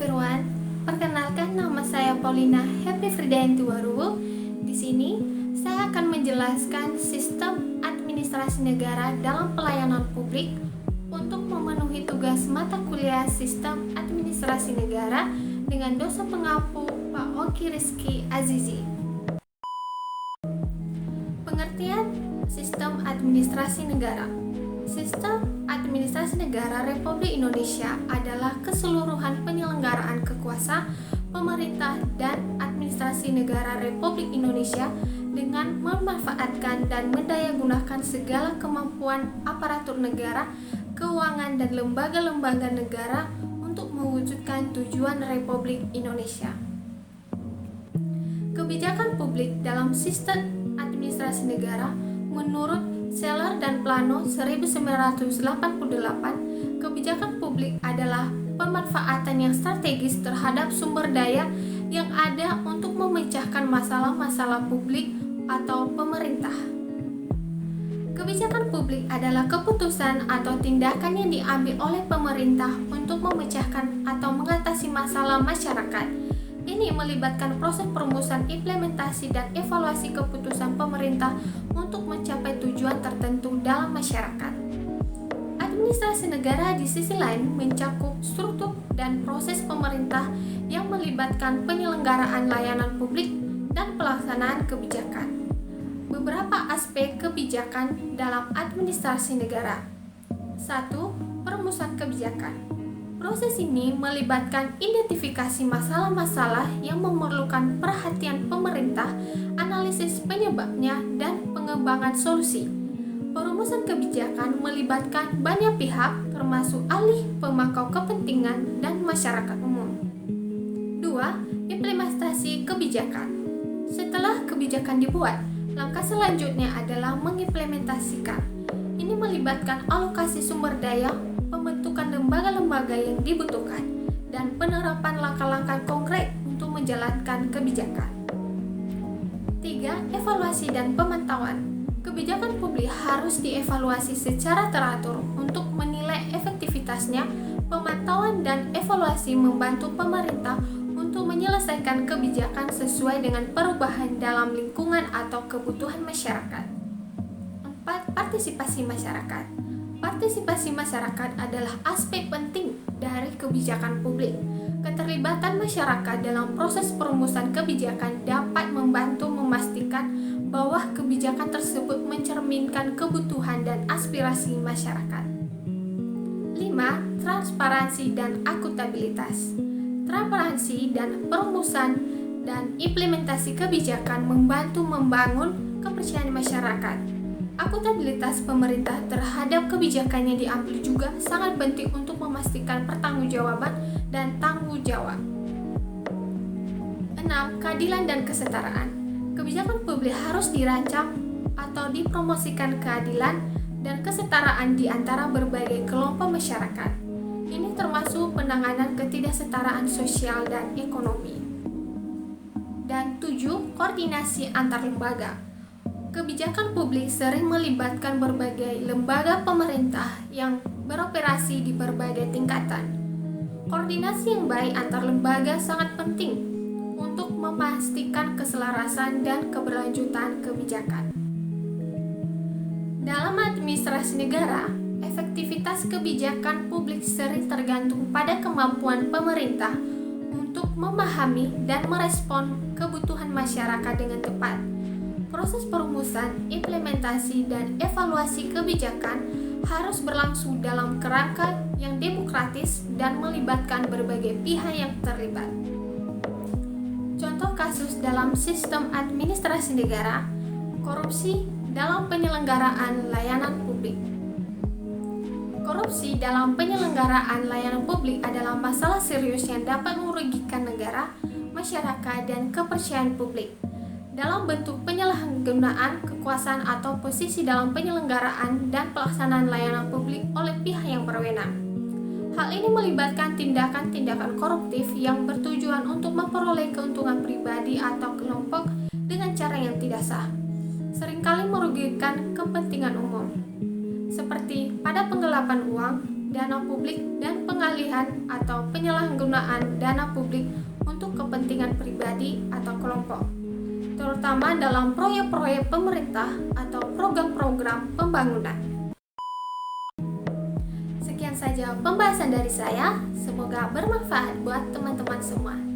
everyone. Perkenalkan, nama saya Paulina Happy Fridayanti Waruwo. Di sini saya akan menjelaskan sistem administrasi negara dalam pelayanan publik untuk memenuhi tugas mata kuliah Sistem Administrasi Negara dengan dosen pengampu Pak Oki Rizky Azizi. Pengertian Sistem Administrasi Negara. Sistem Administrasi Negara Republik Indonesia adalah keseluruhan penyelenggaraan kekuasaan pemerintah dan administrasi negara Republik Indonesia dengan memanfaatkan dan mendayagunakan segala kemampuan aparatur negara, keuangan dan lembaga-lembaga negara untuk mewujudkan tujuan Republik Indonesia. Kebijakan publik dalam sistem administrasi negara menurut Seller dan Plano 1988, kebijakan publik adalah pemanfaatan yang strategis terhadap sumber daya yang ada untuk memecahkan masalah-masalah publik atau pemerintah. Kebijakan publik adalah keputusan atau tindakan yang diambil oleh pemerintah untuk memecahkan atau mengatasi masalah masyarakat. Ini melibatkan proses perumusan, implementasi, dan evaluasi keputusan pemerintah untuk mencapai tujuan tertentu dalam masyarakat. Administrasi negara di sisi lain mencakup struktur dan proses pemerintah yang melibatkan penyelenggaraan layanan publik dan pelaksanaan kebijakan. Beberapa aspek kebijakan dalam administrasi negara. 1. Perumusan kebijakan. Proses ini melibatkan identifikasi masalah-masalah yang memerlukan perhatian pemerintah, analisis penyebabnya, dan pengembangan solusi. Perumusan kebijakan melibatkan banyak pihak, termasuk ahli, pemangku kepentingan, dan masyarakat umum. 2. Implementasi kebijakan. Setelah kebijakan dibuat, langkah selanjutnya adalah mengimplementasikan. Ini melibatkan alokasi sumber daya, pembentukan lembaga-lembaga yang dibutuhkan, dan penerapan langkah-langkah konkret untuk menjalankan kebijakan. 3. Evaluasi dan pemantauan. Kebijakan publik harus dievaluasi secara teratur untuk menilai efektivitasnya. Pemantauan dan evaluasi membantu pemerintah untuk menyelesaikan kebijakan sesuai dengan perubahan dalam lingkungan atau kebutuhan masyarakat. 4. Partisipasi masyarakat. Partisipasi masyarakat adalah aspek penting dari kebijakan publik. Keterlibatan masyarakat dalam proses perumusan kebijakan dapat membantu memastikan bahwa kebijakan tersebut mencerminkan kebutuhan dan aspirasi masyarakat. 5. Transparansi dan akuntabilitas. Transparansi dan perumusan dan implementasi kebijakan membantu membangun kepercayaan masyarakat. Akuntabilitas pemerintah terhadap kebijakan yang diambil juga sangat penting untuk memastikan pertanggungjawaban dan tanggung jawab. 6. Keadilan dan kesetaraan. Kebijakan publik harus dirancang atau dipromosikan keadilan dan kesetaraan di antara berbagai kelompok masyarakat. Ini termasuk penanganan ketidaksetaraan sosial dan ekonomi. Dan 7. Koordinasi antar lembaga. Kebijakan publik sering melibatkan berbagai lembaga pemerintah yang beroperasi di berbagai tingkatan. Koordinasi yang baik antar lembaga sangat penting untuk memastikan keselarasan dan keberlanjutan kebijakan. Dalam administrasi negara, efektivitas kebijakan publik sering tergantung pada kemampuan pemerintah untuk memahami dan merespon kebutuhan masyarakat dengan tepat. Proses perumusan, implementasi, dan evaluasi kebijakan harus berlangsung dalam kerangka yang demokratis dan melibatkan berbagai pihak yang terlibat. Contoh kasus dalam sistem administrasi negara, korupsi dalam penyelenggaraan layanan publik. Korupsi dalam penyelenggaraan layanan publik adalah masalah serius yang dapat merugikan negara, masyarakat, dan kepercayaan publik. Dalam bentuk penyalahgunaan kekuasaan atau posisi dalam penyelenggaraan dan pelaksanaan layanan publik oleh pihak yang berwenang. Hal ini melibatkan tindakan-tindakan koruptif yang bertujuan untuk memperoleh keuntungan pribadi atau kelompok dengan cara yang tidak sah, seringkali merugikan kepentingan umum, seperti pada penggelapan uang, dana publik dan pengalihan atau penyalahgunaan dana publik untuk kepentingan pribadi atau kelompok, terutama dalam proyek-proyek pemerintah atau program-program pembangunan. Sekian saja pembahasan dari saya, semoga bermanfaat buat teman-teman semua.